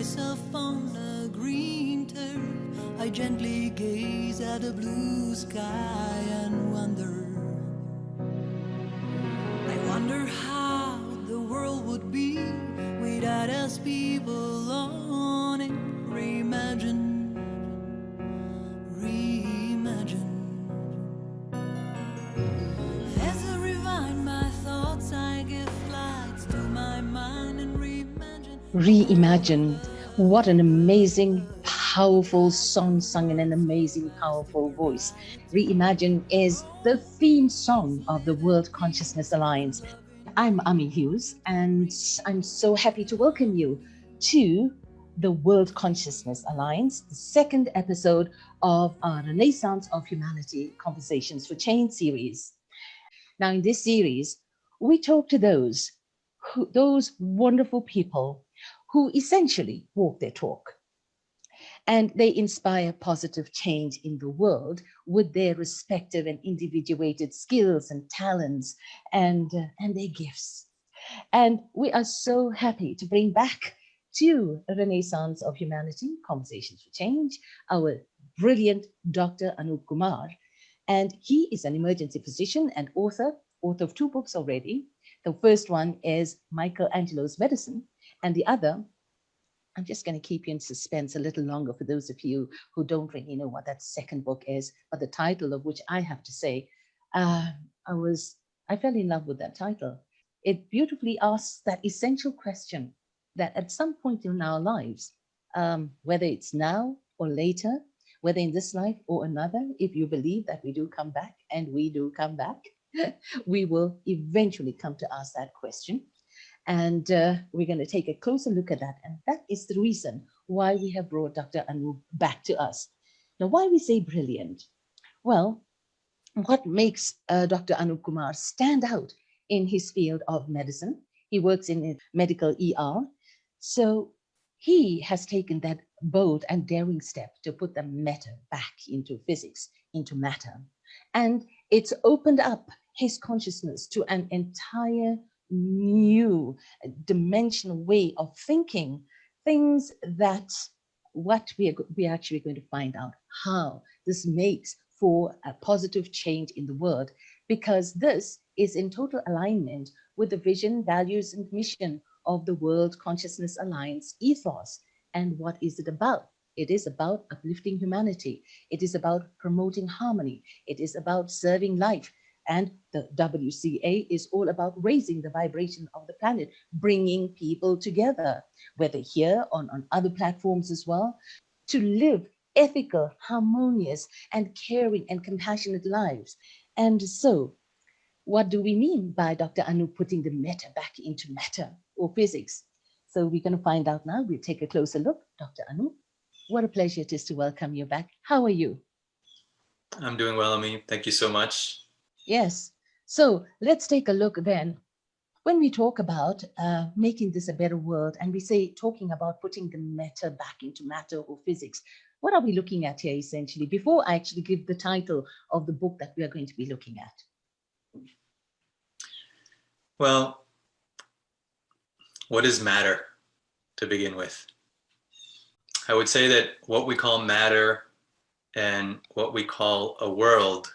myself on a green turf. I gently gaze at the blue sky and wonder. I wonder how the world would be without us people on it. Reimagine, reimagine. As I rewind my thoughts, I give flights to my mind and reimagine. Reimagine. What an amazing, powerful song sung in an amazing, powerful voice. Reimagine is the theme song of the World Consciousness Alliance. I'm Ami Hughes, and I'm so happy to welcome you to the World Consciousness Alliance, the second episode of our Renaissance of Humanity Conversations for Change series. Now, in this series, we talk to those wonderful people who essentially walk their talk. And they inspire positive change in the world with their respective and individuated skills and talents and their gifts. And we are so happy to bring back to Renaissance of Humanity, Conversations for Change, our brilliant Dr. Anoop Kumar. And he is an emergency physician and author of two books already. The first one is Michelangelo's Medicine, and the other, I'm just going to keep you in suspense a little longer for those of you who don't really know what that second book is, but the title of which I have to say, I fell in love with that title. It beautifully asks that essential question that at some point in our lives, whether it's now or later, whether in this life or another, if you believe that we do come back, and we do come back, we will eventually come to ask that question. And we're going to take a closer look at that. And that is the reason why we have brought Dr. Anoop back to us. Now, why we say brilliant? Well, what makes Dr. Anoop Kumar stand out in his field of medicine? He works in medical ER. So he has taken that bold and daring step to put the matter back into physics, into matter. And it's opened up his consciousness to an entire new dimensional way of thinking, things that what we are actually going to find out how this makes for a positive change in the world, because this is in total alignment with the vision, values, and mission of the World Consciousness Alliance ethos. And what is it about? It is about uplifting humanity. It is about promoting harmony. It is about serving life. And the WCA is all about raising the vibration of the planet, bringing people together, whether here on other platforms as well, to live ethical, harmonious, and caring and compassionate lives. And so, what do we mean by Dr. Anoop putting the meta back into matter or physics? So we're going to find out now. We'll take a closer look. Dr. Anoop, what a pleasure it is to welcome you back. How are you? I'm doing well, Ami. Thank you so much. Yes. So let's take a look then. When we talk about making this a better world, and we say talking about putting the matter back into matter or physics, what are we looking at here essentially? Before I actually give the title of the book that we are going to be looking at. Well, what is matter to begin with? I would say that what we call matter and what we call a world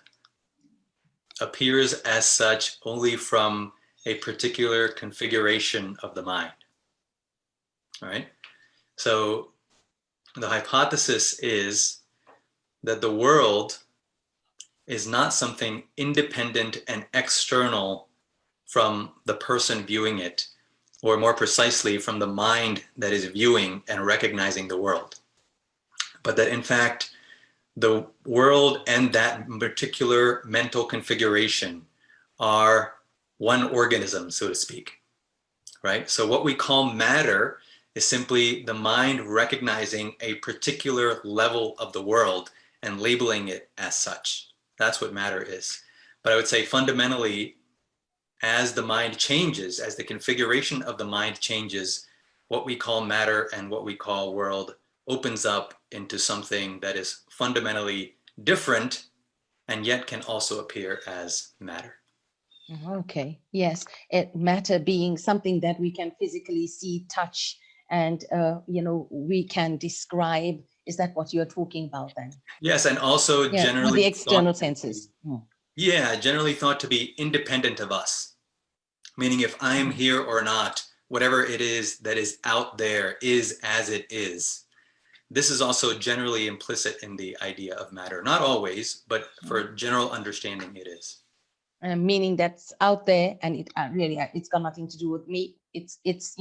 appears as such only from a particular configuration of the mind. All right? So the hypothesis is that the world is not something independent and external from the person viewing it, or more precisely from the mind that is viewing and recognizing the world, but that in fact the world and that particular mental configuration are one organism, so to speak, right? So what we call matter is simply the mind recognizing a particular level of the world and labeling it as such. That's what matter is. But I would say fundamentally, as the mind changes, as the configuration of the mind changes, what we call matter and what we call world opens up into something that is fundamentally different and yet can also appear as matter. Okay, yes, matter being something that we can physically see, touch, and we can describe. Is that what you're talking about then? Yes, and also Yeah, generally the external thought to be, senses. generally thought to be independent of us. Meaning if I'm here or not, whatever it is that is out there is as it is. This is also generally implicit in the idea of matter. Not always, but for general understanding it is. Meaning that's out there, and it really it's got nothing to do with me. It's it's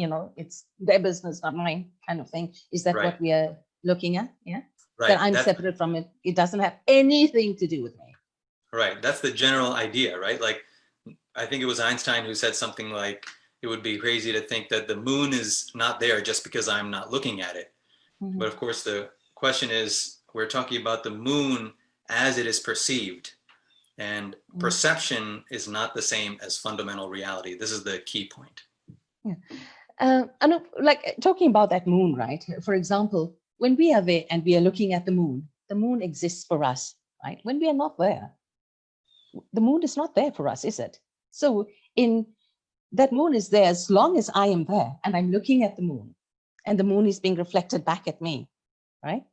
their business, not mine, kind of thing. Is that Right. what we are looking at? Yeah. Right. That I'm separate from it. It doesn't have anything to do with me. Right. That's the general idea, right? Like, I think it was Einstein who said something like, it would be crazy to think that the moon is not there just because I'm not looking at it. Mm-hmm. But of course, the question is, we're talking about the moon as it is perceived. And perception is not the same as fundamental reality. This is the key point. Yeah. And like talking about that moon, right? For example, when we are there and we are looking at the moon exists for us, right? When we are not there, the moon is not there for us, is it? So in that moon is there as long as I am there and I'm looking at the moon, and the moon is being reflected back at me, right?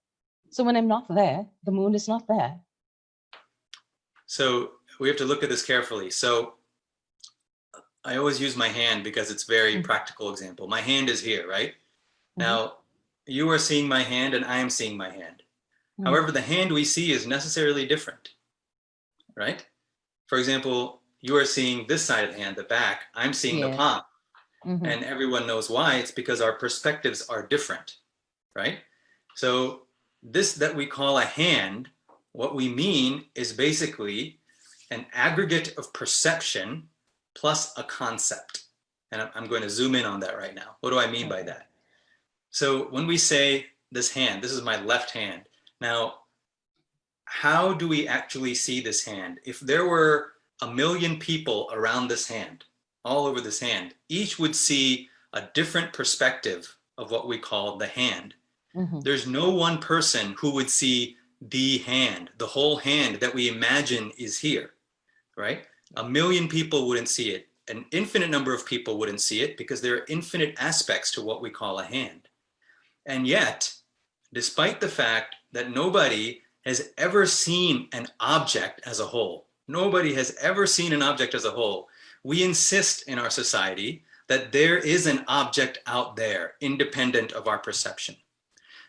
So when I'm not there, the moon is not there. So we have to look at this carefully. So I always use my hand because it's a very practical example. My hand is here, right? Now, you are seeing my hand and I am seeing my hand. However, the hand we see is necessarily different, right? For example, you are seeing this side of the hand, the back. I'm seeing the palm. And everyone knows why. It's because our perspectives are different, right? So this that we call a hand, what we mean is basically an aggregate of perception plus a concept. And I'm going to zoom in on that right now. What do I mean by that? So when we say this hand, this is my left hand. Now, how do we actually see this hand? If there were 1 million people around this hand, all over this hand, each would see a different perspective of what we call the hand. There's no one person who would see the hand, the whole hand that we imagine is here, right? 1 million people wouldn't see it. An infinite number of people wouldn't see it because there are infinite aspects to what we call a hand. And yet, despite the fact that nobody has ever seen an object as a whole, nobody has ever seen an object as a whole, we insist in our society that there is an object out there independent of our perception.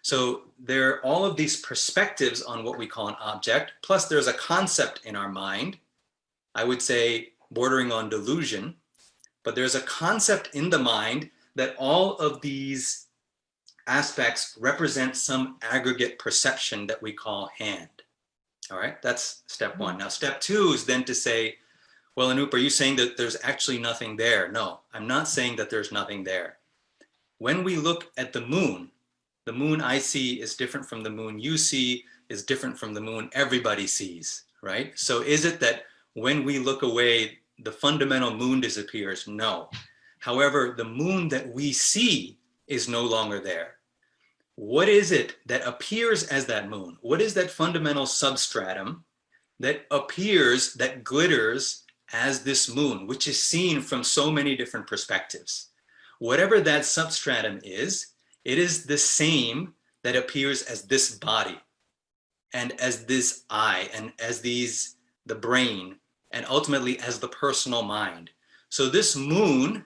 So there are all of these perspectives on what we call an object, plus there's a concept in our mind, I would say bordering on delusion, but there's a concept in the mind that all of these aspects represent some aggregate perception that we call hand. All right, that's step one. Now, step two is then to say, well, Anoop, are you saying that there's actually nothing there? No, I'm not saying that there's nothing there. When we look at the moon I see is different from the moon you see, is different from the moon everybody sees, right? So is it that when we look away, the fundamental moon disappears? No. However, the moon that we see is no longer there. What is it that appears as that moon? What is that fundamental substratum that appears, that glitters as this moon, which is seen from so many different perspectives? Whatever that substratum is, it is the same that appears as this body and as this eye and as the brain and ultimately as the personal mind. So this moon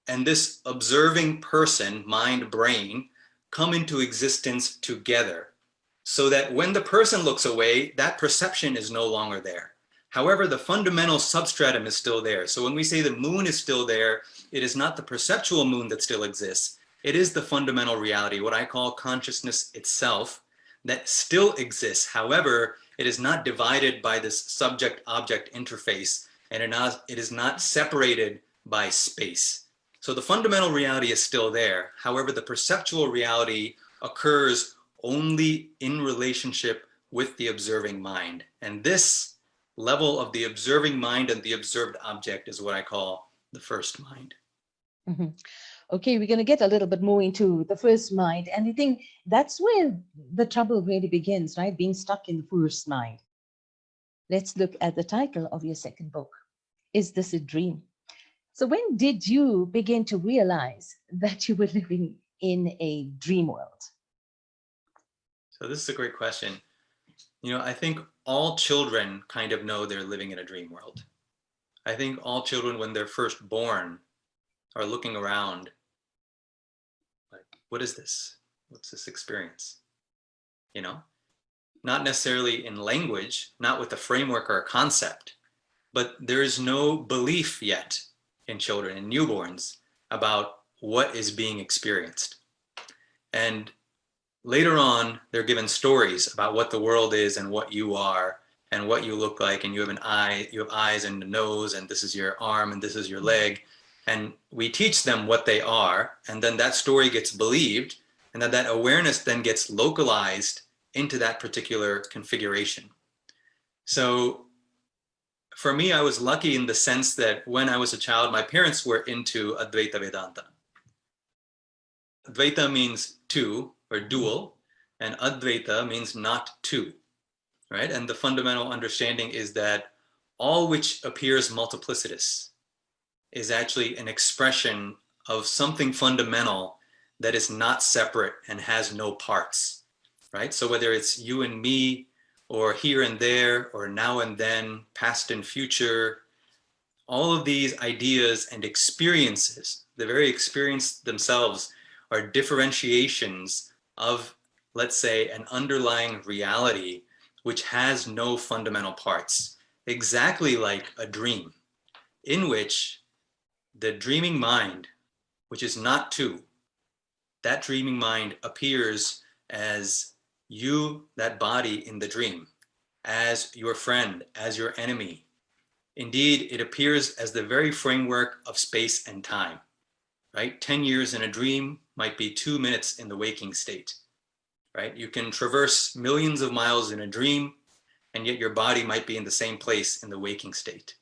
and this observing person, mind, brain, come into existence together so that when the person looks away, that perception is no longer there. However, the fundamental substratum is still there. So when we say the moon is still there, it is not the perceptual moon that still exists. It is the fundamental reality, what I call consciousness itself, that still exists. However, it is not divided by this subject-object interface, and it is not separated by space. So the fundamental reality is still there. However, the perceptual reality occurs only in relationship with the observing mind. And this level of the observing mind and the observed object is what I call the first mind. Okay, we're going to get a little bit more into the first mind. And I think that's where the trouble really begins, right? Being stuck in the first mind. Let's look at the title of your second book. Is This a Dream? So when did you begin to realize that you were living in a dream world? So this is a great question. I think all children kind of know they're living in a dream world. I think all children, when they're first born, are looking around like, what is this? What's this experience? You know, not necessarily in language, not with a framework or a concept, but there is no belief yet in children and newborns about what is being experienced. And later on, they're given stories about what the world is and what you are and what you look like, and you have eyes and a nose, and this is your arm and this is your leg. And we teach them what they are, and then that story gets believed, and then that awareness then gets localized into that particular configuration. So for me, I was lucky in the sense that when I was a child, my parents were into Advaita Vedanta. Advaita means two or dual, and Advaita means not two, right? And the fundamental understanding is that all which appears multiplicitous is actually an expression of something fundamental that is not separate and has no parts, right? So whether it's you and me, or here and there, or now and then, past and future, all of these ideas and experiences, the very experience themselves, are differentiations of, let's say, an underlying reality which has no fundamental parts, exactly like a dream, in which the dreaming mind, which is not two, that dreaming mind appears as you, that body in the dream, as your friend, as your enemy. Indeed, it appears as the very framework of space and time, right? 10 years in a dream might be 2 minutes in the waking state, right? You can traverse millions of miles in a dream, and yet your body might be in the same place in the waking state.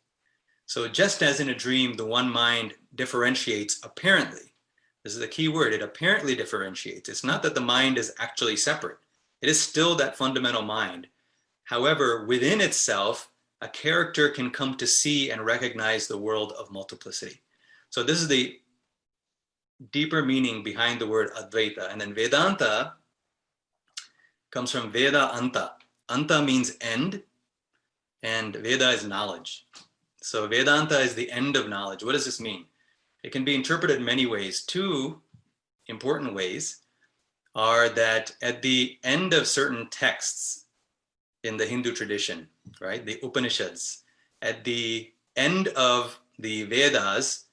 So just as in a dream, the one mind differentiates apparently, this is the key word, it apparently differentiates. It's not that the mind is actually separate. It is still that fundamental mind. However, within itself, a character can come to see and recognize the world of multiplicity. So this is the deeper meaning behind the word Advaita. And then Vedanta comes from Veda Anta. Anta means end, and Veda is knowledge. So Vedanta is the end of knowledge. What does this mean? It can be interpreted in many ways. Two important ways are that at the end of certain texts in the Hindu tradition, right, the Upanishads, at the end of the Vedas,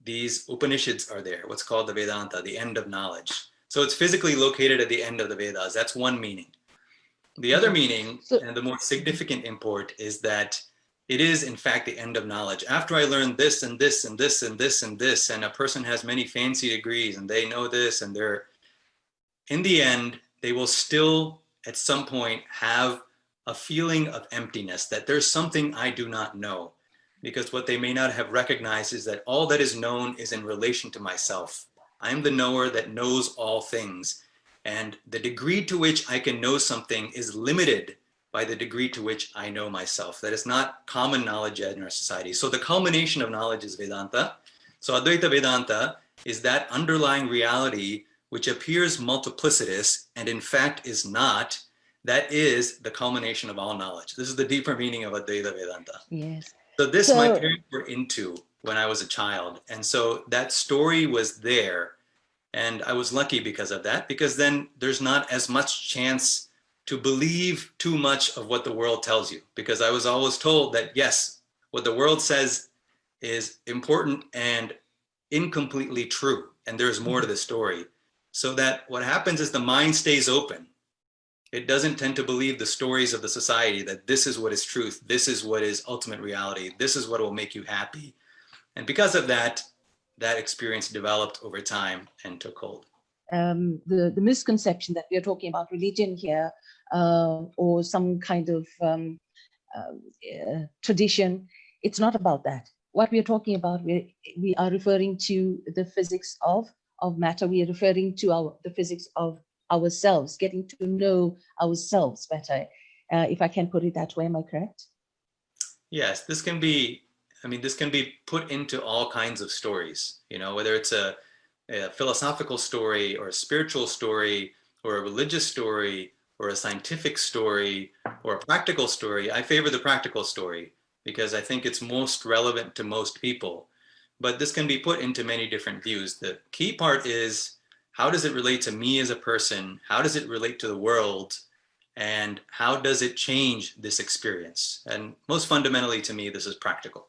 these Upanishads are there, what's called the Vedanta, the end of knowledge. So it's physically located at the end of the Vedas. That's one meaning. The other meaning, and the more significant import, is that it is in fact the end of knowledge. After I learned this and this and this and this and this, and a person has many fancy degrees and they know this, and they're, in the end, they will still at some point have a feeling of emptiness, that there's something I do not know. Because what they may not have recognized is that all that is known is in relation to myself. I'm the knower that knows all things. And the degree to which I can know something is limited by the degree to which I know myself. That is not common knowledge yet in our society. So the culmination of knowledge is Vedanta. So Advaita Vedanta is that underlying reality which appears multiplicitous and in fact is not. That is the culmination of all knowledge. This is the deeper meaning of Advaita Vedanta. Yes. So this my parents were into when I was a child. And so that story was there. And I was lucky because of that, because then there's not as much chance to believe too much of what the world tells you. Because I was always told that, yes, what the world says is important and incompletely true. And there's more to the story. So that what happens is the mind stays open. It doesn't tend to believe the stories of the society that this is what is truth, this is what is ultimate reality, this is what will make you happy. And because of that, that experience developed over time and took hold. The misconception that we are talking about religion here, or some kind of tradition, it's not about that. What we are talking about, we are referring to the physics of matter. We are referring to the physics of ourselves, getting to know ourselves better. If I can put it that way, am I correct? Yes, this can be put into all kinds of stories, whether it's a a philosophical story or a spiritual story or a religious story or a scientific story or a practical story, I favor the practical story because I think it's most relevant to most people. But this can be put into many different views. The key part is, how does it relate to me as a person? How does it relate to the world? And how does it change this experience? And most fundamentally to me, this is practical.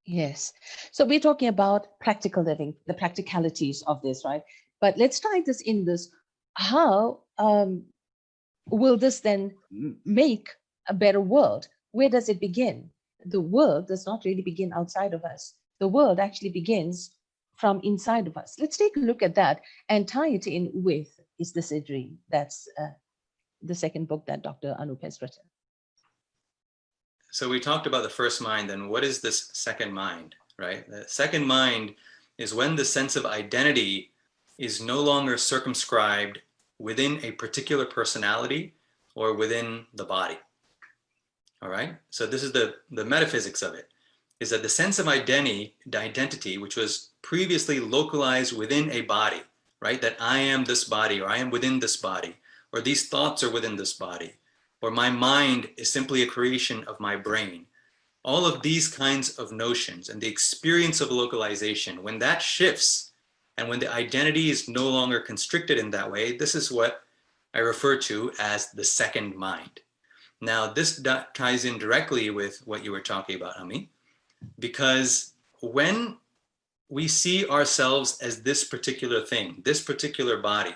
Yes. So we're talking about practical living, the practicalities of this, right? But let's try this in this. How will this then make a better world? Where does it begin? The world does not really begin outside of us. The world actually begins from inside of us. Let's take a look at that and tie it in with Is This a Dream? That's the second book that Dr. Anoop has written. So we talked about the first mind, and what is this second mind, right? The second mind is when the sense of identity is no longer circumscribed within a particular personality or within the body. All right. So this is the metaphysics of it, is that the sense of identity, which was previously localized within a body, right? That I am this body, or I am within this body, or these thoughts are within this body, or my mind is simply a creation of my brain. All of these kinds of notions and the experience of localization, when that shifts and when the identity is no longer constricted in that way, this is what I refer to as the second mind. Now, this ties in directly with what you were talking about, Ami, because when we see ourselves as this particular thing, this particular body,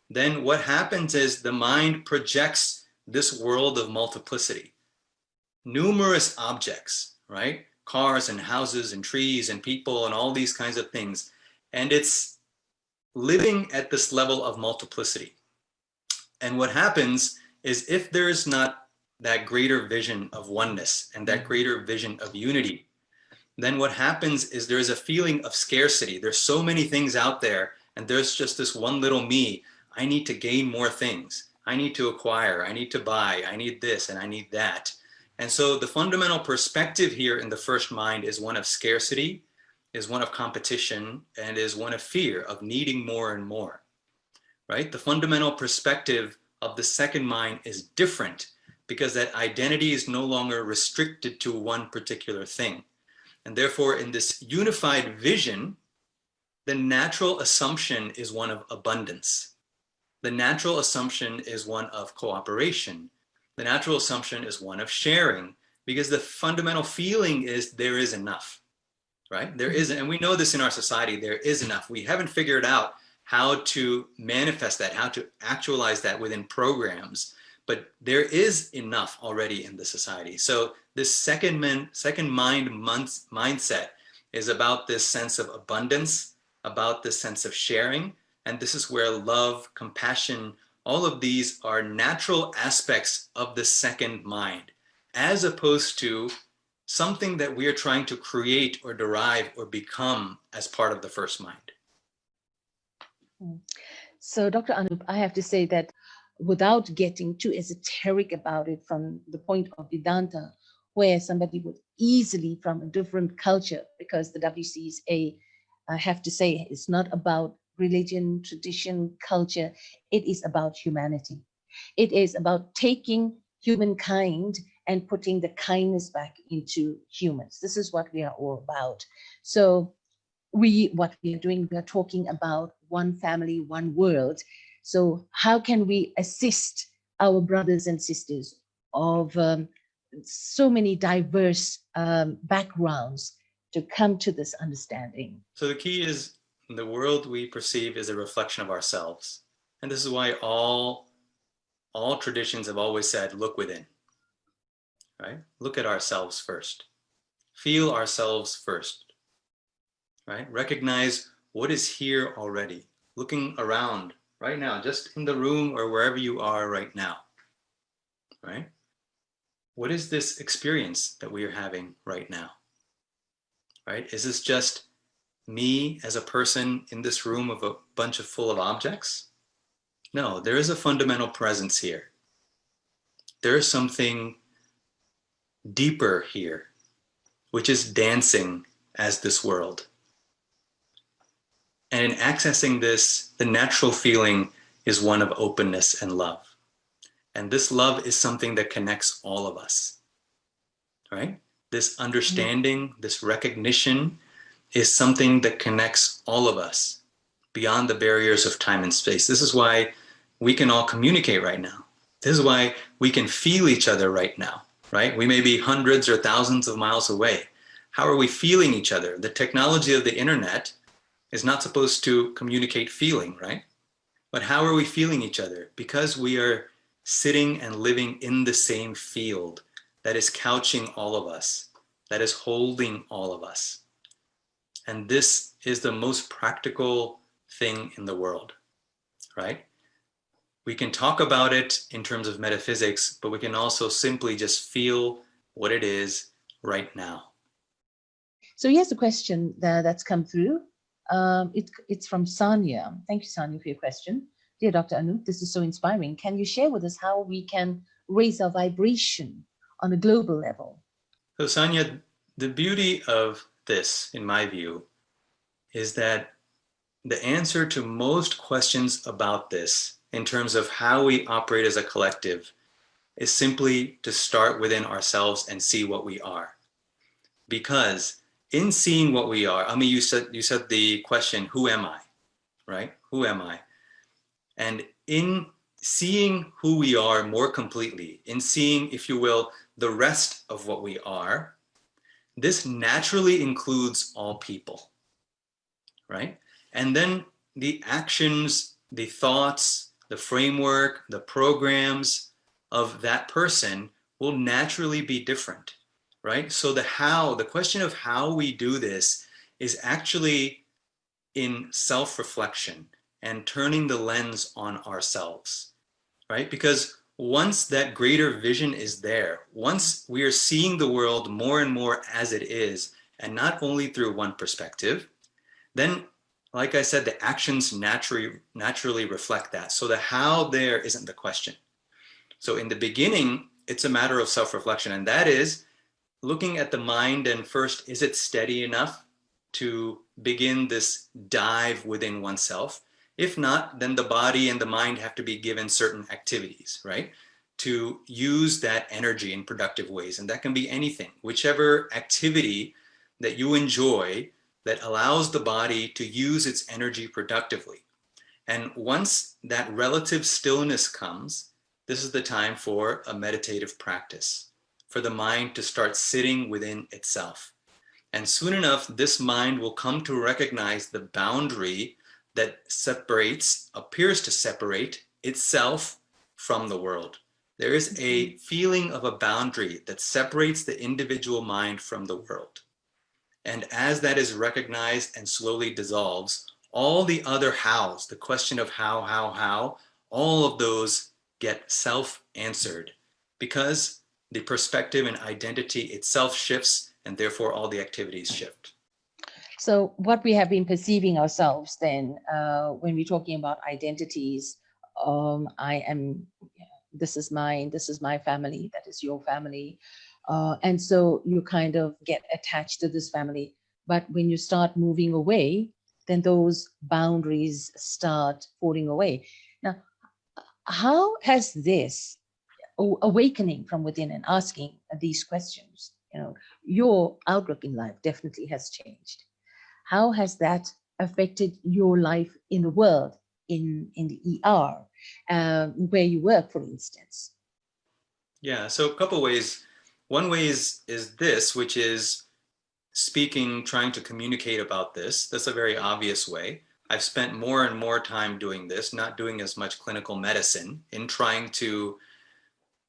then what happens is the mind projects this world of multiplicity, numerous objects, right? Cars and houses and trees and people and all these kinds of things. And it's living at this level of multiplicity. And what happens is, if there is not that greater vision of oneness and that greater vision of unity, then what happens is there is a feeling of scarcity. There's so many things out there, and there's just this one little me. I need to gain more things. I need to acquire. I need to buy. I need this and I need that. And so the fundamental perspective here in the first mind is one of scarcity, is one of competition, and is one of fear, of needing more and more, right? The fundamental perspective of the second mind is different, because that identity is no longer restricted to one particular thing. And therefore, in this unified vision, the natural assumption is one of abundance. The natural assumption is one of cooperation. The natural assumption is one of sharing, because the fundamental feeling is there is enough, right? There is, and we know this in our society, there is enough. We haven't figured out how to manifest that, how to actualize that within programs, but there is enough already in the society. So this second mind mindset is about this sense of abundance, about this sense of sharing. And this is where love, compassion, all of these are natural aspects of the second mind, as opposed to something that we are trying to create or derive or become as part of the first mind. So, Dr. Anoop, I have to say that without getting too esoteric about it from the point of Vedanta, where somebody would easily from a different culture, because the WCSA, I have to say, is not about religion, tradition, culture. It is about humanity. It is about taking humankind and putting the kindness back into humans. This is what we are all about. So what we are doing, we are talking about one family, one world. So how can we assist our brothers and sisters of so many diverse backgrounds to come to this understanding? So the key is, the world we perceive is a reflection of ourselves. And this is why all traditions have always said, look within, right? Look at ourselves first. Feel ourselves first, right? Recognize what is here already. Looking around right now, just in the room or wherever you are right now, right? What is this experience that we are having right now, right? Is this just me as a person in this room of a bunch of full of objects? No, there is a fundamental presence here. There is something deeper here, which is dancing as this world. And in accessing this, the natural feeling is one of openness and love. And this love is something that connects all of us, right? This understanding, this recognition is something that connects all of us beyond the barriers of time and space. This is why we can all communicate right now. This is why we can feel each other right now, right? We may be hundreds or thousands of miles away. How are we feeling each other? The technology of the internet is not supposed to communicate feeling, right? But how are we feeling each other? Because we are sitting and living in the same field that is couching all of us, that is holding all of us. And this is the most practical thing in the world, right? We can talk about it in terms of metaphysics, but we can also simply just feel what it is right now. So here's a question that's come through. It's from Sanya. Thank you, Sanya, for your question. Dear Dr. Anoop, this is so inspiring. Can you share with us how we can raise our vibration on a global level? So Sanya, the beauty of this, in my view, is that the answer to most questions about this, in terms of how we operate as a collective, is simply to start within ourselves and see what we are. Because in seeing what we are, I mean, you said the question, who am I? Right? Who am I? And in seeing who we are more completely, in seeing, if you will, the rest of what we are, this naturally includes all people, right? And then the actions, the thoughts, the framework, the programs of that person will naturally be different, right? So the question of how we do this is actually in self-reflection and turning the lens on ourselves, right? Because once that greater vision is there, once we are seeing the world more and more as it is, and not only through one perspective, then, like I said, the actions naturally reflect that. So the how there isn't the question. So in the beginning, it's a matter of self-reflection, and that is looking at the mind and first, is it steady enough to begin this dive within oneself? If not, then the body and the mind have to be given certain activities, right? To use that energy in productive ways. And that can be anything, whichever activity that you enjoy that allows the body to use its energy productively. And once that relative stillness comes, this is the time for a meditative practice, for the mind to start sitting within itself. And soon enough, this mind will come to recognize the boundary that appears to separate itself from the world. There is a feeling of a boundary that separates the individual mind from the world. And as that is recognized and slowly dissolves, all the other hows, the question of how, all of those get self-answered because the perspective and identity itself shifts, and therefore all the activities shift. So what we have been perceiving ourselves then, when we're talking about identities, this is mine, this is my family, that is your family. And so you kind of get attached to this family. But when you start moving away, then those boundaries start falling away. Now, how has this awakening from within and asking these questions, your outlook in life definitely has changed. How has that affected your life in the world, in the ER, where you work, for instance? Yeah, so a couple ways. One way is this, which is speaking, trying to communicate about this. That's a very obvious way. I've spent more and more time doing this, not doing as much clinical medicine, in trying to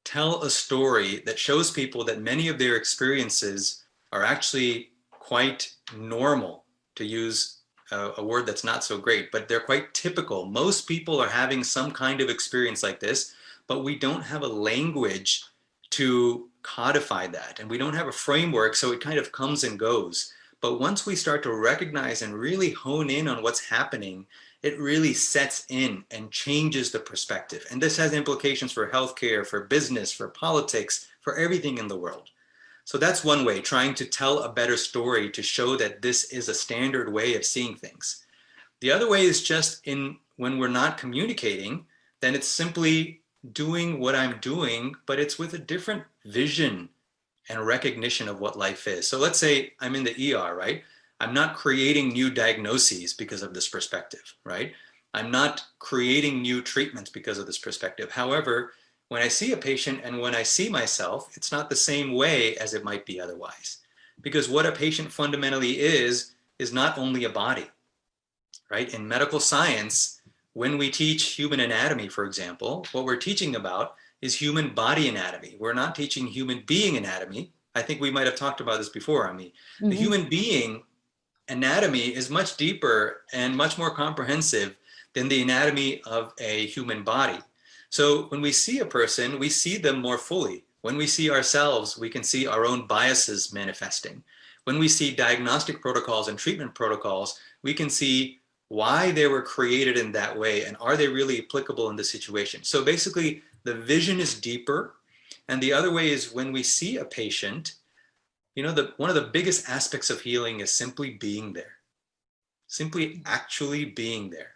tell a story that shows people that many of their experiences are actually quite normal, to use a word that's not so great, but they're quite typical. Most people are having some kind of experience like this, but we don't have a language to codify that, and we don't have a framework, so it kind of comes and goes. But once we start to recognize and really hone in on what's happening, it really sets in and changes the perspective. And this has implications for healthcare, for business, for politics, for everything in the world. So that's one way, trying to tell a better story to show that this is a standard way of seeing things. The other way is just when we're not communicating, then it's simply doing what I'm doing, but it's with a different vision and recognition of what life is. So let's say I'm in the ER, right? I'm not creating new diagnoses because of this perspective, right? I'm not creating new treatments because of this perspective. However, when I see a patient and when I see myself, it's not the same way as it might be otherwise. Because what a patient fundamentally is not only a body, right? In medical science, when we teach human anatomy, for example, what we're teaching about is human body anatomy. We're not teaching human being anatomy. I think we might have talked about this before. I mean, the human being anatomy is much deeper and much more comprehensive than the anatomy of a human body. So when we see a person, we see them more fully. When we see ourselves, we can see our own biases manifesting. When we see diagnostic protocols and treatment protocols, we can see why they were created in that way and are they really applicable in the situation. So basically, the vision is deeper. And the other way is when we see a patient, you know, one of the biggest aspects of healing is simply being there, simply actually being there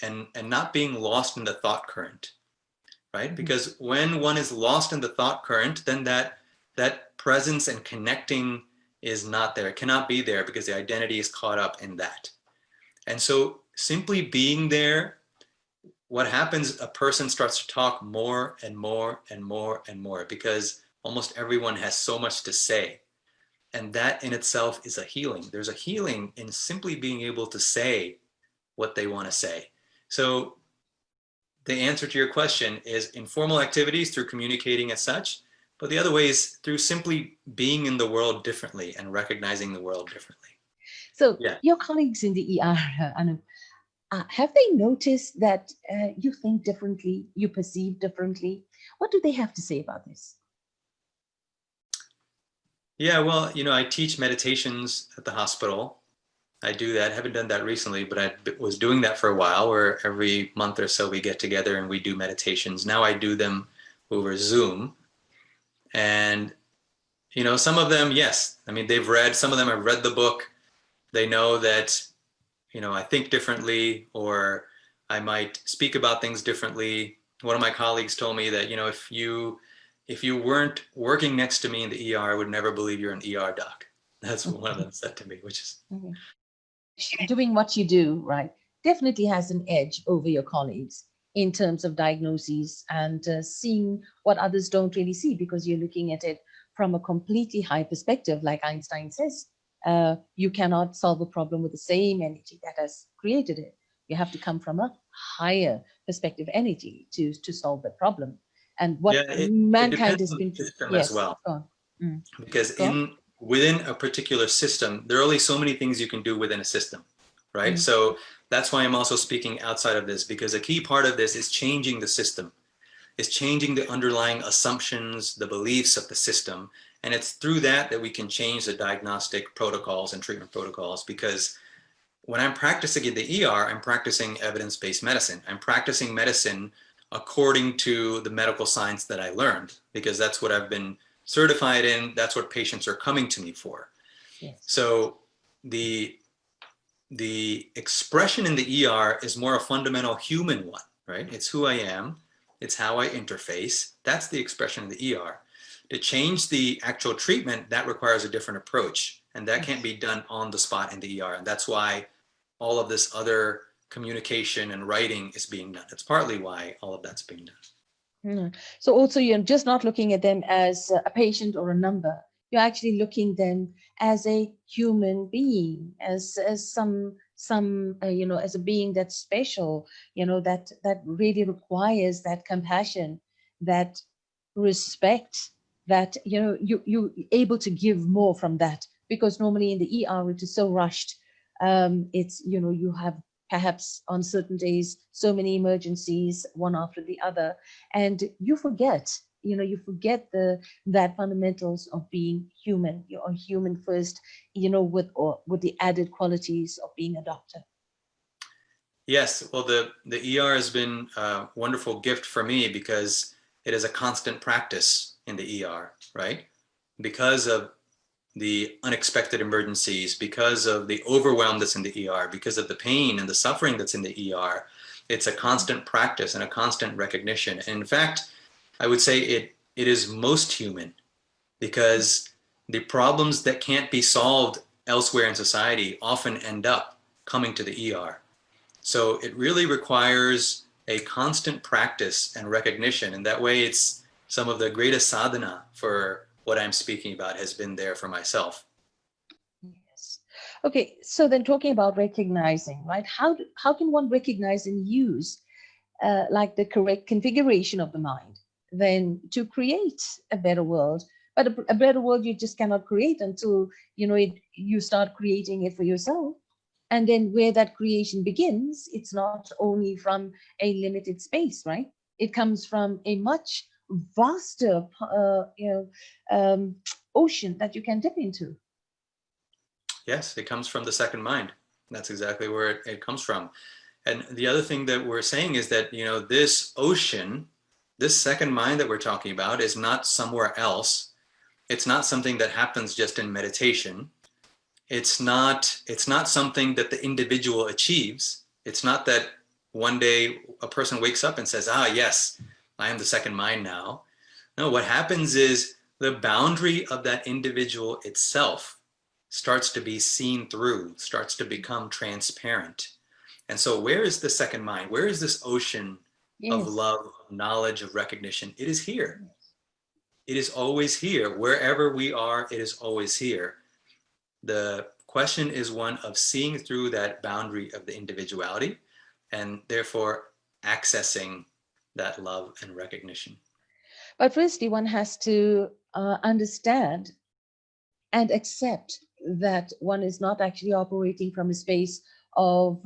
and not being lost in the thought current, right? Because when one is lost in the thought current, then that presence and connecting is not there. It cannot be there because the identity is caught up in that. And so simply being there, what happens, a person starts to talk more and more and more and more because almost everyone has so much to say. And that in itself is a healing. There's a healing in simply being able to say what they want to say. So the answer to your question is informal activities through communicating as such, but the other way is through simply being in the world differently and recognizing the world differently. So Yeah. your colleagues in the ER, Anoop, have they noticed that you think differently, you perceive differently? What do they have to say about this? Yeah, well, you know, I teach meditations at the hospital. I do that. I haven't done that recently, but I was doing that for a while where every month or so we get together and we do meditations. Now I do them over Zoom. And, you know, some of them, yes, I mean, some of them have read the book. They know that, you know, I think differently or I might speak about things differently. One of my colleagues told me that, you know, if you weren't working next to me in the ER, I would never believe you're an ER doc. That's what one of them said to me, which is doing what you do, right, definitely has an edge over your colleagues in terms of diagnoses and seeing what others don't really see because you're looking at it from a completely high perspective. Like Einstein says, you cannot solve a problem with the same energy that has created it. You have to come from a higher perspective energy to solve the problem. And what yeah, it mankind depends has on been, the system as yes, well. go on. Because Go on. within a particular system, there are only so many things you can do within a system, right? So that's why I'm also speaking outside of this, because a key part of this is changing the system, is changing the underlying assumptions, the beliefs of the system. And it's through that that we can change the diagnostic protocols and treatment protocols. Because when I'm practicing in the ER, I'm practicing evidence-based medicine. I'm practicing medicine according to the medical science that I learned, because that's what I've been certified in. That's what patients are coming to me for. Yes. So the expression in the ER is more a fundamental human one, right? It's who I am. It's how I interface. That's the expression in the ER. To change the actual treatment, that requires a different approach. And that can't be done on the spot in the ER. And that's why all of this other communication and writing is being done. It's partly why all of that's being done. So also you're just not looking at them as a patient or a number. You're actually looking them as a human being, as some you know, as a being that's special, you know, that really requires that compassion, that respect, that you know you able to give more from that, because normally in the ER it is so rushed. It's, you know, you have perhaps on certain days so many emergencies one after the other, and you forget, you know, you forget that fundamentals of being human. You're human first, you know, with the added qualities of being a doctor. Yes, well, the ER has been a wonderful gift for me because it is a constant practice in the ER, right? Because of the unexpected emergencies, because of the overwhelm that's in the ER, because of the pain and the suffering that's in the ER. It's a constant practice and a constant recognition. And in fact, I would say it is most human, because the problems that can't be solved elsewhere in society often end up coming to the ER. So it really requires a constant practice and recognition. And that way, it's some of the greatest sadhana for what I'm speaking about has been there for myself. Yes. Okay, so then talking about recognizing, right? How can one recognize and use like the correct configuration of the mind then to create a better world? But a better world you just cannot create until you start creating it for yourself. And then where that creation begins, it's not only from a limited space, right? It comes from a much vaster ocean that you can dip into. Yes, it comes from the second mind. That's exactly where it comes from. And the other thing that we're saying is that, this ocean, this second mind that we're talking about is not somewhere else. It's not something that happens just in meditation. It's not something that the individual achieves. It's not that one day a person wakes up and says, yes, I am the second mind now. No, what happens is the boundary of that individual itself starts to be seen through, starts to become transparent. And so where is the second mind? Where is this ocean of Yes. love, of knowledge, of recognition? It is here. It is always here. Wherever we are, it is always here. The question is one of seeing through that boundary of the individuality and therefore accessing that love and recognition. But firstly, one has to understand and accept that one is not actually operating from a space of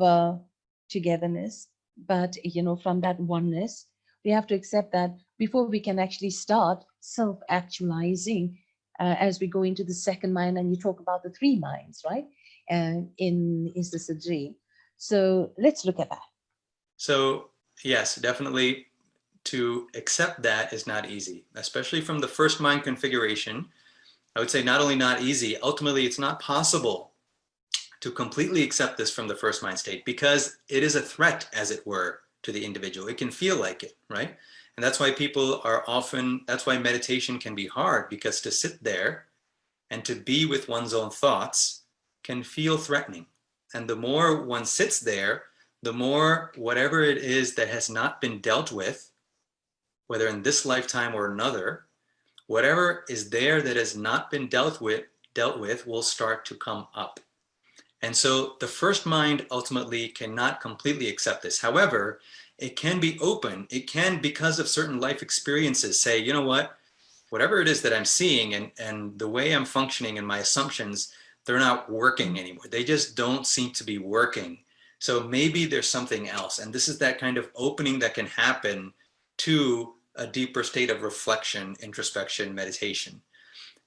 togetherness, but from that oneness. We have to accept that before we can actually start self-actualizing as we go into the second mind, and you talk about the three minds, right? And in is this a dream? So let's look at that. So yes, definitely to accept that is not easy, especially from the first mind configuration. I would say not only not easy, ultimately it's not possible to completely accept this from the first mind state, because it is a threat, as it were, to the individual. It can feel like it, right? And that's why that's why meditation can be hard, because to sit there and to be with one's own thoughts can feel threatening. And the more one sits there, the more whatever it is that has not been dealt with, whether in this lifetime or another, whatever is there that has not been dealt with will start to come up. And so the first mind ultimately cannot completely accept this. However, it can be open. It can, because of certain life experiences, say, you know what, whatever it is that I'm seeing and the way I'm functioning and my assumptions, they're not working anymore. They just don't seem to be working. So maybe there's something else. And this is that kind of opening that can happen to a deeper state of reflection, introspection, meditation.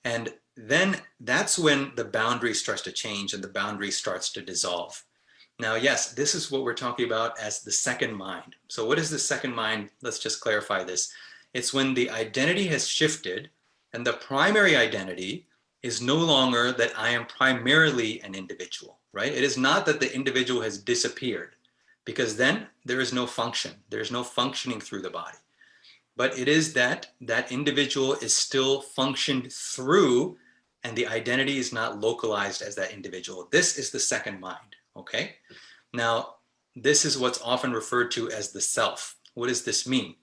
And then that's when the boundary starts to change and the boundary starts to dissolve. Now, yes, this is what we're talking about as the second mind. So what is the second mind? Let's just clarify this. It's when the identity has shifted and the primary identity is no longer that I am primarily an individual, right? It is not that the individual has disappeared, because then there is no function. There's no functioning through the body. But it is that that individual is still functioned through, and the identity is not localized as that individual. This is the second mind, okay? Now, this is what's often referred to as the self. What does this mean?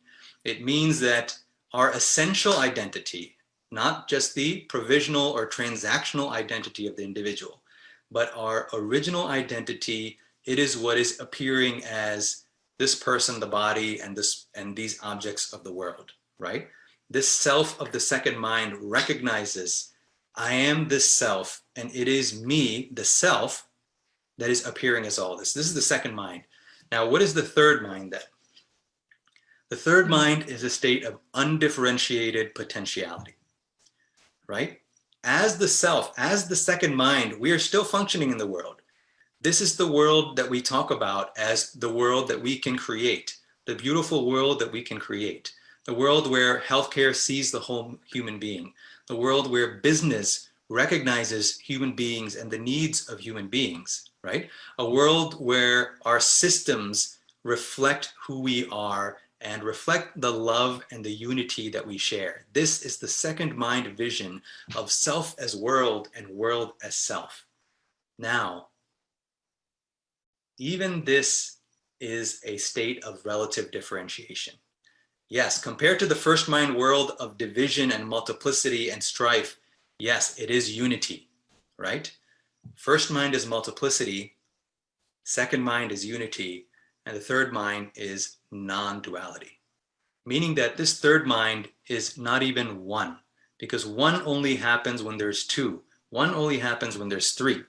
It means that our essential identity, not just the provisional or transactional identity of the individual, but our original identity, it is what is appearing as this person, the body, and these objects of the world, right? This self of the second mind recognizes, I am this self, and it is me, the self, that is appearing as all this. This is the second mind. Now, what is the third mind then? The third mind is a state of undifferentiated potentiality, right? As the self, as the second mind, we are still functioning in the world. This is the world that we talk about as the world that we can create, the beautiful world that we can create, the world where healthcare sees the whole human being, the world where business recognizes human beings and the needs of human beings, right? A world where our systems reflect who we are and reflect the love and the unity that we share. This is the second mind vision of self as world and world as self. Now, even this is a state of relative differentiation. Yes, compared to the first mind world of division and multiplicity and strife, yes, it is unity, right? First mind is multiplicity, second mind is unity, and the third mind is non-duality. Meaning that this third mind is not even one, because one only happens when there's two. One only happens when there's three.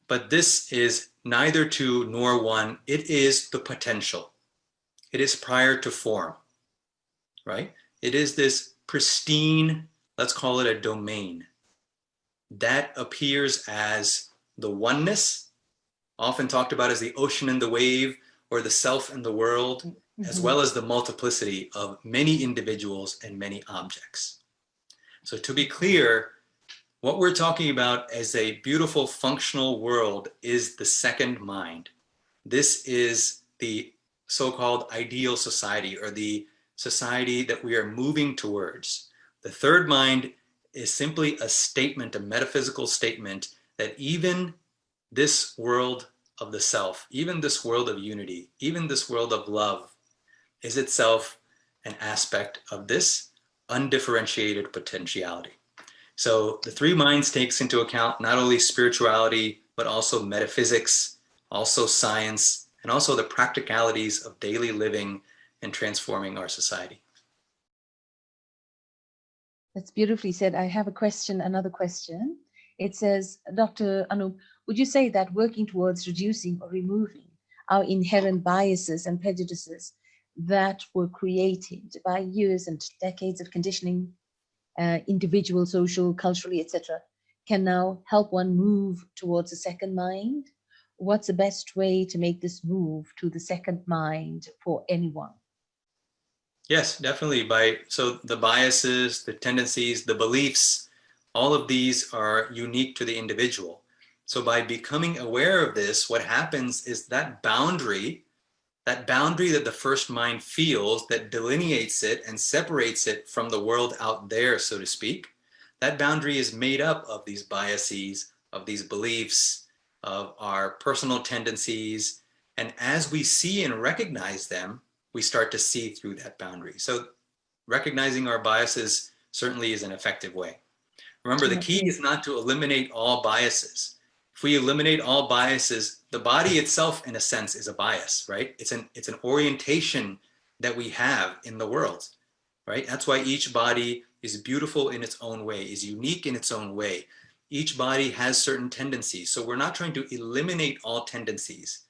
But this is neither two nor one. It is the potential. It is prior to form, right? It is this pristine, let's call it a domain, that appears as the oneness, often talked about as the ocean and the wave, or the self and the world, as well as the multiplicity of many individuals and many objects. So to be clear, what we're talking about as a beautiful functional world is the second mind. This is the so-called ideal society, or the society that we are moving towards. The third mind is simply a statement, a metaphysical statement, that even this world of the self, even this world of unity, even this world of love is itself an aspect of this undifferentiated potentiality. So the three minds takes into account not only spirituality, but also metaphysics, also science, and also the practicalities of daily living and transforming our society. That's beautifully said. I have a question, another question. It says, Dr. Anoop, would you say that working towards reducing or removing our inherent biases and prejudices that were created by years and decades of conditioning, individual, social, culturally, etc., can now help one move towards a second mind? What's the best way to make this move to the second mind for anyone? Yes, definitely. So the biases, the tendencies, the beliefs, all of these are unique to the individual. So by becoming aware of this, what happens is that boundary that the first mind feels, that delineates it and separates it from the world out there, so to speak, that boundary is made up of these biases, of these beliefs, of our personal tendencies. And as we see and recognize them, we start to see through that boundary. So recognizing our biases certainly is an effective way. Remember, the key is not to eliminate all biases. If we eliminate all biases, the body itself, in a sense, is a bias, right? It's an orientation that we have in the world, right? That's why each body is beautiful in its own way, is unique in its own way. Each body has certain tendencies. So we're not trying to eliminate all tendencies.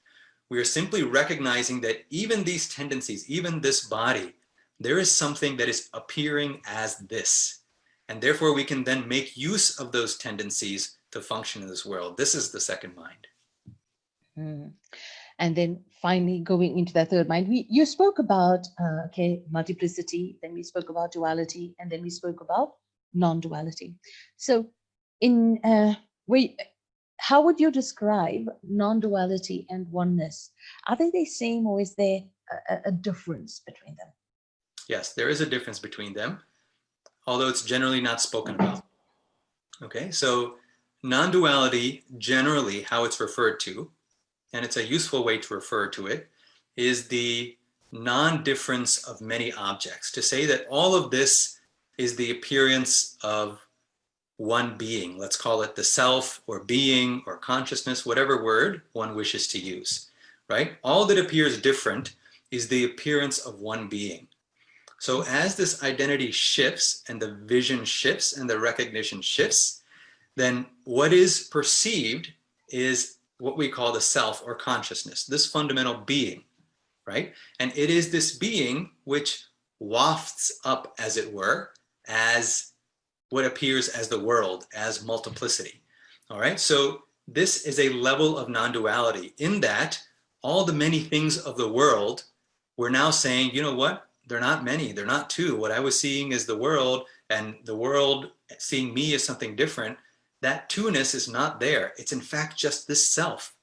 We are simply recognizing that even these tendencies, even this body, there is something that is appearing as this. And therefore, we can then make use of those tendencies to function in this world. This is the second mind. And then finally, going into that third mind, you spoke about multiplicity, then we spoke about duality, and then we spoke about non-duality. So, how would you describe non-duality and oneness? Are they the same, or is there a difference between them? Yes, there is a difference between them, although it's generally not spoken about. Okay, so non-duality, generally how it's referred to, and it's a useful way to refer to it, is the non-difference of many objects. To say that all of this is the appearance of one being. Let's call it the self or being or consciousness, whatever word one wishes to use, right? All that appears different is the appearance of one being. So as this identity shifts and the vision shifts and the recognition shifts, then what is perceived is what we call the self or consciousness, this fundamental being, right? And it is this being which wafts up, as it were, as what appears as the world, as multiplicity. All right, so this is a level of non-duality in that all the many things of the world, we're now saying, you know what? They're not many, they're not two. What I was seeing is the world, and the world seeing me as something different. that two-ness is not there. It's in fact just this self.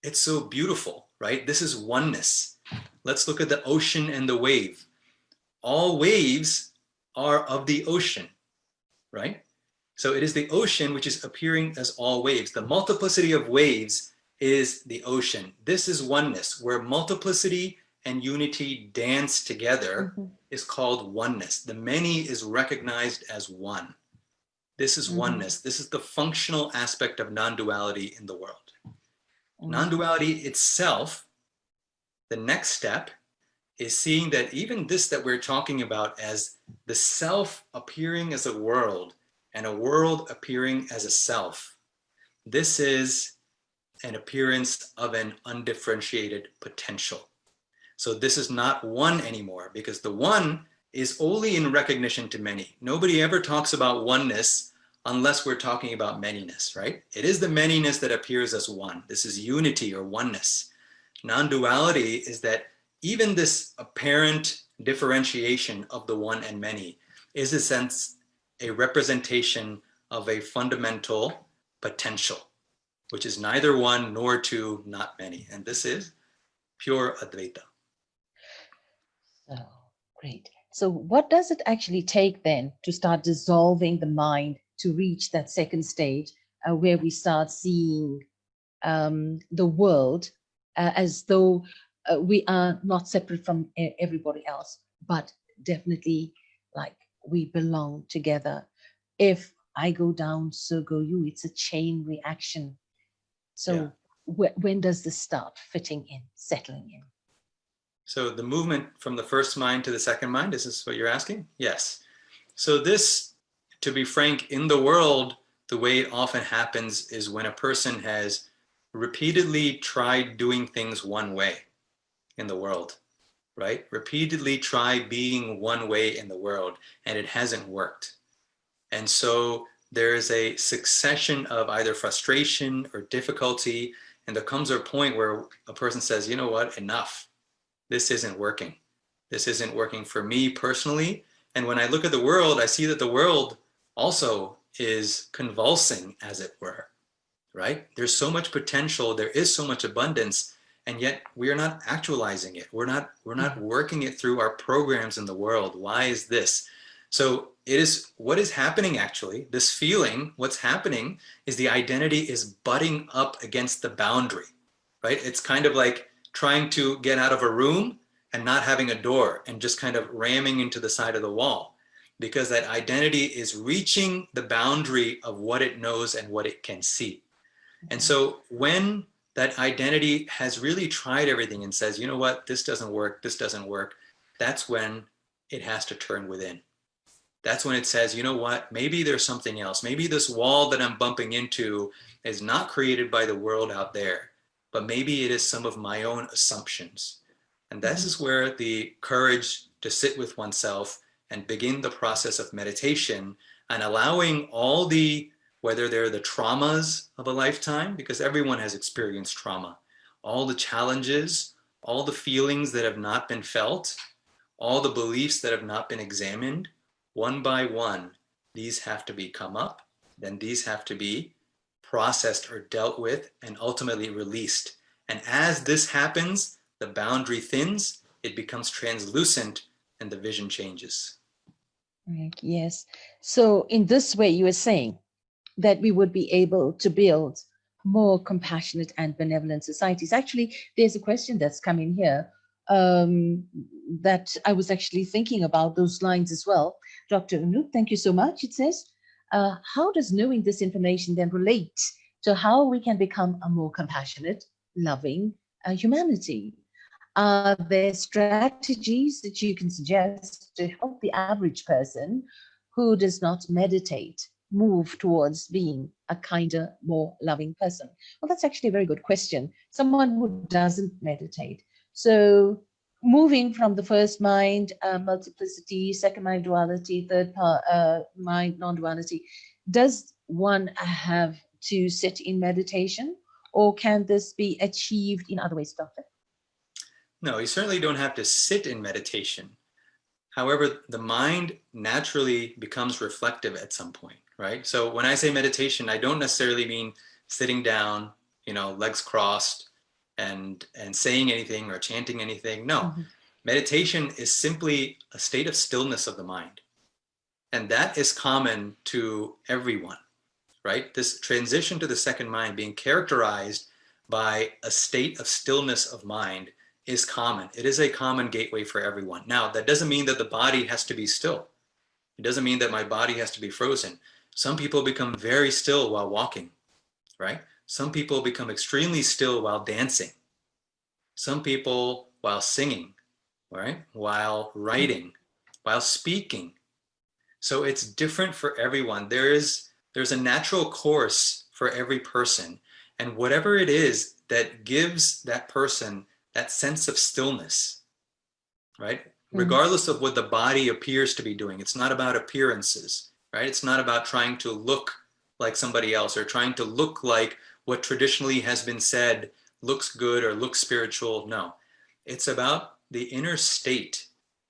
It's so beautiful, right? This is oneness. Let's look at the ocean and the wave. All waves are of the ocean, right? So it is the ocean which is appearing as all waves. The multiplicity of waves is the ocean. This is oneness, where multiplicity and unity dance together is called oneness. The many is recognized as one. This is oneness. This is the functional aspect of non-duality in the world. Non-duality itself, the next step, is seeing that even this that we're talking about as the self appearing as a world and a world appearing as a self, this is an appearance of an undifferentiated potential. So this is not one anymore, because the one is only in recognition to many. Nobody ever talks about oneness unless we're talking about manyness, right? It is the manyness that appears as one. This is unity or oneness. Non-duality is that even this apparent differentiation of the one and many is, in a sense, a representation of a fundamental potential, which is neither one nor two, not many. And this is pure Advaita. So great. So what does it actually take then to start dissolving the mind to reach that second stage where we start seeing the world as though we are not separate from everybody else, but definitely like we belong together. If I go down, so go you. It's a chain reaction. So when does this start fitting in, settling in? So the movement from the first mind to the second mind, is this what you're asking? Yes. So this, to be frank, in the world, the way it often happens is when a person has repeatedly tried doing things one way in the world, right? Repeatedly try being one way in the world, and it hasn't worked. And so there is a succession of either frustration or difficulty, and there comes a point where a person says, you know what, enough. This isn't working. This isn't working for me personally. And when I look at the world, I see that the world also is convulsing, as it were, right? There's so much potential, there is so much abundance, and yet we are not actualizing it. We're not working it through our programs in the world. Why is this? So it is what is happening actually, this feeling, what's happening is the identity is butting up against the boundary, right? It's kind of like trying to get out of a room and not having a door and just kind of ramming into the side of the wall, because that identity is reaching the boundary of what it knows and what it can see. And so when that identity has really tried everything and says, you know what, this doesn't work, that's when it has to turn within. That's when it says, you know what, maybe there's something else. Maybe this wall that I'm bumping into is not created by the world out there, but maybe it is some of my own assumptions. And this is where the courage to sit with oneself and begin the process of meditation and allowing all the, whether they're the traumas of a lifetime, because everyone has experienced trauma, all the challenges, all the feelings that have not been felt, all the beliefs that have not been examined, one by one, these have to be come up, then these have to be processed or dealt with and ultimately released. And as this happens, the boundary thins, it becomes translucent, and the vision changes. Right, yes. So in this way, you were saying that we would be able to build more compassionate and benevolent societies. Actually, there's a question that's come in here that I was actually thinking about those lines as well. Dr. Anoop, thank you so much. It says, how does knowing this information then relate to how we can become a more compassionate, loving humanity? Are there strategies that you can suggest to help the average person who does not meditate move towards being a kinder, more loving person? Well, that's actually a very good question. Someone who doesn't meditate. So moving from the first mind, multiplicity, second mind, duality, third mind, non-duality, does one have to sit in meditation, or can this be achieved in other ways, Doctor? No, you certainly don't have to sit in meditation. However, the mind naturally becomes reflective at some point, right? So when I say meditation, I don't necessarily mean sitting down, legs crossed and saying anything or chanting anything. No, Mhm. meditation is simply a state of stillness of the mind. And that is common to everyone, right? This transition to the second mind being characterized by a state of stillness of mind is common. It is a common gateway for everyone. Now, that doesn't mean that the body has to be still. It doesn't mean that my body has to be frozen. Some people become very still while walking, right? Some people become extremely still while dancing. Some people while singing, right? While writing, while speaking. So it's different for everyone. There's a natural course for every person. And whatever it is that gives that person that sense of stillness, right? Mm. Regardless of what the body appears to be doing. It's not about appearances, right? It's not about trying to look like somebody else or trying to look like what traditionally has been said looks good or looks spiritual. No, it's about the inner state,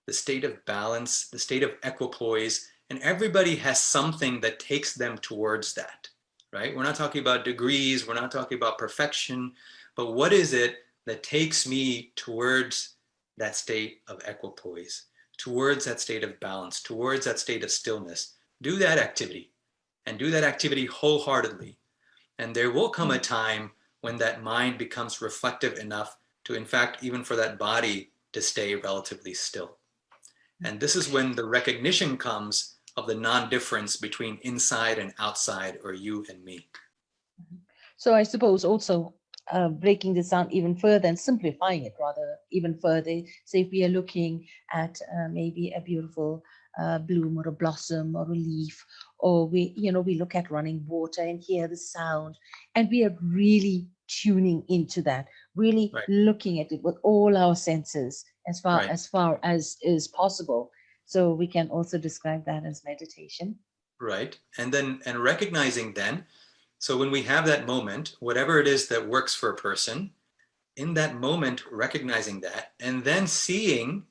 the state of balance, the state of equipoise, and everybody has something that takes them towards that, right? We're not talking about degrees, we're not talking about perfection, but what is it that takes me towards that state of equipoise, towards that state of balance, towards that state of stillness? Do that activity and do that activity wholeheartedly. And there will come a time when that mind becomes reflective enough to, in fact, even for that body to stay relatively still. And this is when the recognition comes of the non-difference between inside and outside, or you and me. So I suppose also breaking this down even further and simplifying it rather even further. Say if we are looking at maybe a beautiful bloom or a blossom or a leaf, or we look at running water and hear the sound, and we are really tuning into that, really Right, looking at it with all our senses right, as far as is possible. So we can also describe that as meditation. right. And recognizing then, so when we have that moment, whatever it is that works for a person, in that moment, recognizing that, and then seeing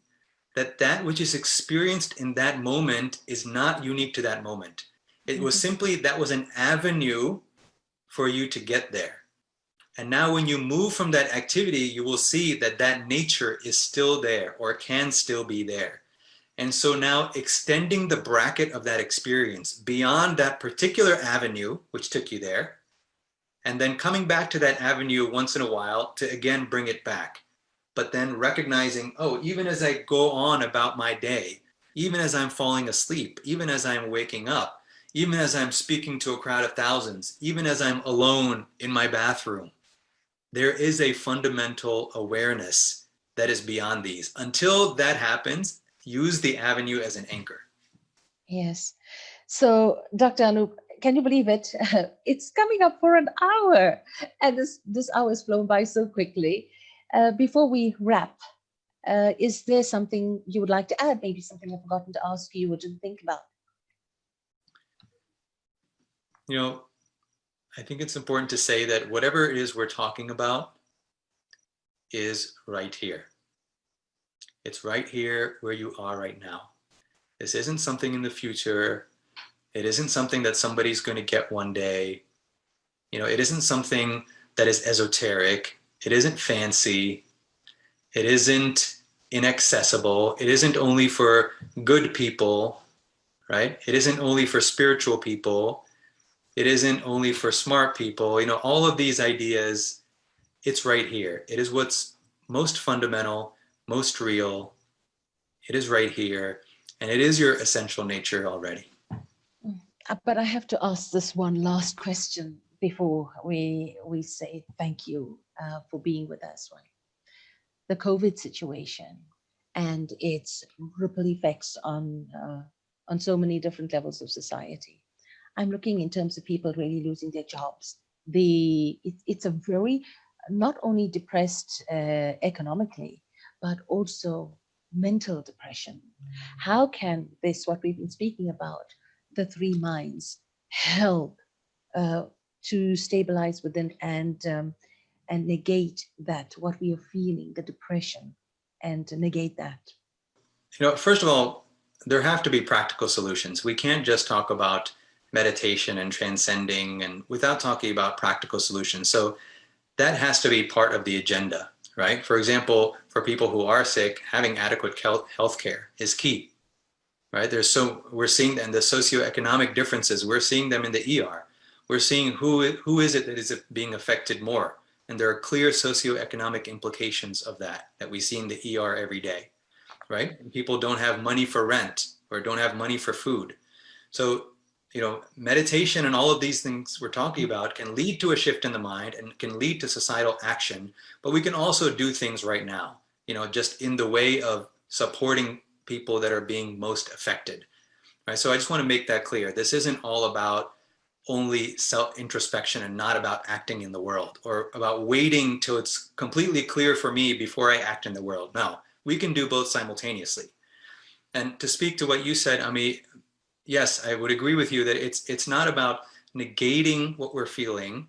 that that which is experienced in that moment is not unique to that moment. It was Mhm. simply that was an avenue for you to get there. And now when you move from that activity, you will see that that nature is still there or can still be there. And so now extending the bracket of that experience beyond that particular avenue, which took you there, and then coming back to that avenue once in a while to again bring it back. But then recognizing, oh, even as I go on about my day, even as I'm falling asleep, even as I'm waking up, even as I'm speaking to a crowd of thousands, even as I'm alone in my bathroom, there is a fundamental awareness that is beyond these. Until that happens, use the avenue as an anchor. Yes. So, Dr. Anoop, can you believe it? It's coming up for an hour, and this hour has flown by so quickly. Before we wrap, is there something you would like to add? Maybe something I've forgotten to ask you or didn't think about? You know, I think it's important to say that whatever it is we're talking about is right here. It's right here where you are right now. This isn't something in the future. It isn't something that somebody's going to get one day. It isn't something that is esoteric. It isn't fancy. It isn't inaccessible. It isn't only for good people, right? It isn't only for spiritual people. It isn't only for smart people. All of these ideas, it's right here. It is what's most fundamental, most real. It is right here. And it is your essential nature already. But I have to ask this one last question before we say thank you for being with us. Right? The COVID situation and its ripple effects on so many different levels of society. I'm looking in terms of people really losing their jobs. It's a very not only depressed economically, but also mental depression. How can this, what we've been speaking about, the three minds, help uh, to stabilize within and negate that what we are feeling, the depression, and negate that? First of all, there have to be practical solutions. We can't just talk about meditation and transcending, and without talking about practical solutions. So that has to be part of the agenda, right? For example, for people who are sick, having adequate health care is key, right? We're seeing, and the socioeconomic differences, we're seeing them in the ER. We're seeing who is it that is being affected more, and there are clear socioeconomic implications of that we see in the ER every day, right? People don't have money for rent or don't have money for food. So, meditation and all of these things we're talking about can lead to a shift in the mind and can lead to societal action, but we can also do things right now, just in the way of supporting people that are being most affected, right? So I just want to make that clear. This isn't all about only self introspection and not about acting in the world or about waiting till it's completely clear for me before I act in the world. No, we can do both simultaneously. And to speak to what you said, Ami, yes, I would agree with you that it's not about negating what we're feeling.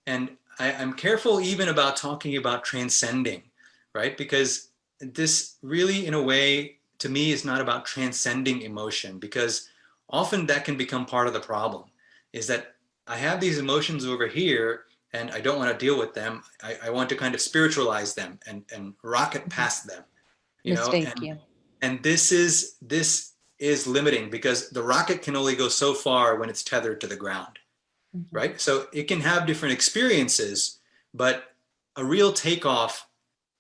And I'm careful even about talking about transcending, right? Because this really, in a way, to me, is not about transcending emotion, because often that can become part of the problem, is that I have these emotions over here and I don't want to deal with them. I want to kind of spiritualize them and rocket past them, Mistake, and yeah. this is limiting because the rocket can only go so far when it's tethered to the ground, Mhm. right? So it can have different experiences, but a real takeoff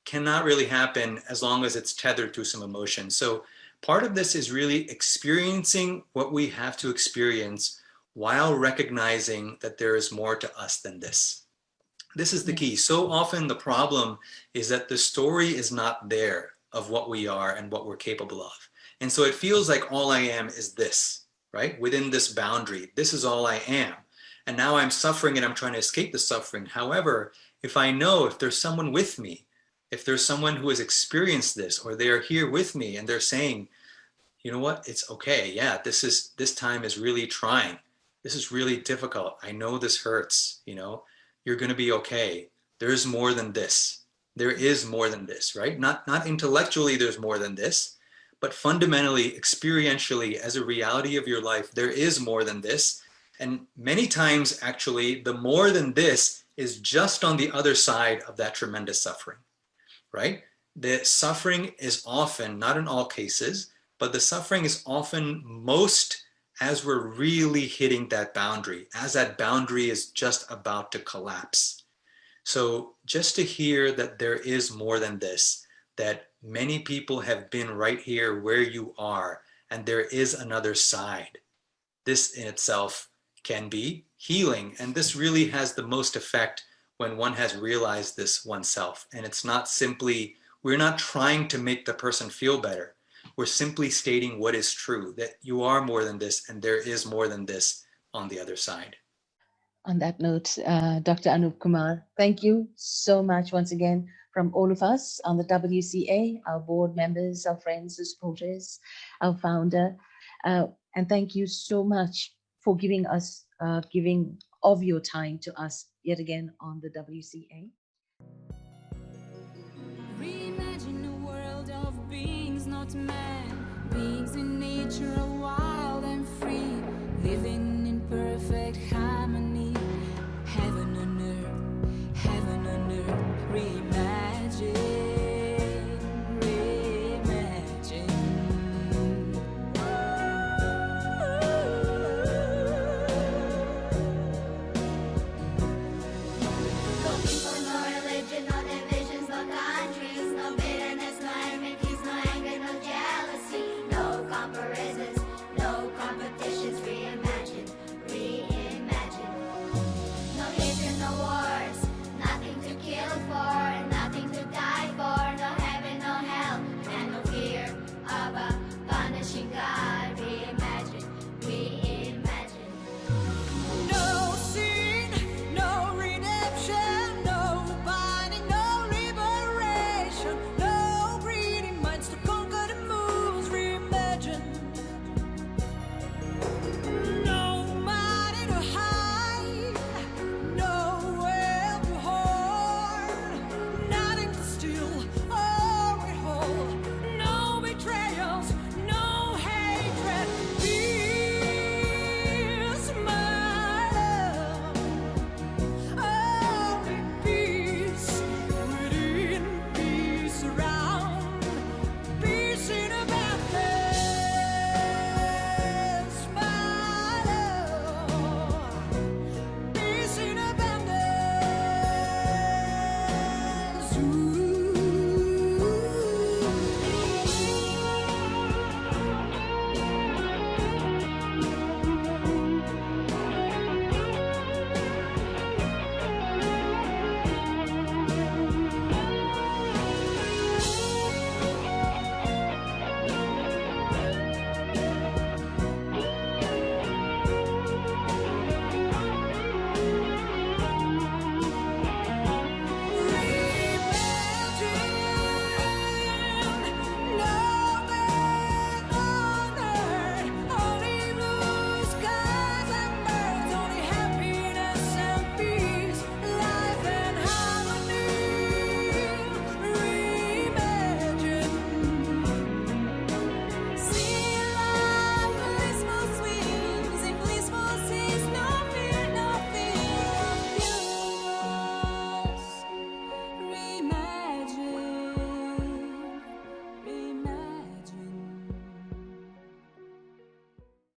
cannot really happen as long as it's tethered to some emotion. So part of this is really experiencing what we have to experience while recognizing that there is more to us than this. This is the key. Yes. So often the problem is that the story is not there of what we are and what we're capable of. And so it feels like all I am is this, right? Within this boundary, this is all I am. And now I'm suffering and I'm trying to escape the suffering. However, if there's someone with me, if there's someone who has experienced this, or they are here with me and they're saying, you know what, it's okay. Yeah, this time is really trying. This is really difficult. I know this hurts, you're going to be okay. There's more than this. There is more than this, right? Not intellectually there's more than this, but fundamentally, experientially, as a reality of your life, there is more than this. And many times, actually, the more than this is just on the other side of that tremendous suffering, right? The suffering is often, not in all cases, but the suffering is often most as we're really hitting that boundary, as that boundary is just about to collapse. So just to hear that there is more than this, that many people have been right here where you are, and there is another side. This in itself can be healing. And this really has the most effect when one has realized this oneself. And it's not simply, we're not trying to make the person feel better. We're simply stating what is true, that you are more than this and there is more than this on the other side. On that note, Dr. Anoop Kumar, thank you so much once again from all of us on the WCA, our board members, our friends, the supporters, our founder. And thank you so much for giving of your time to us yet again on the WCA. Reimagine a world of beings, not man, beings in nature.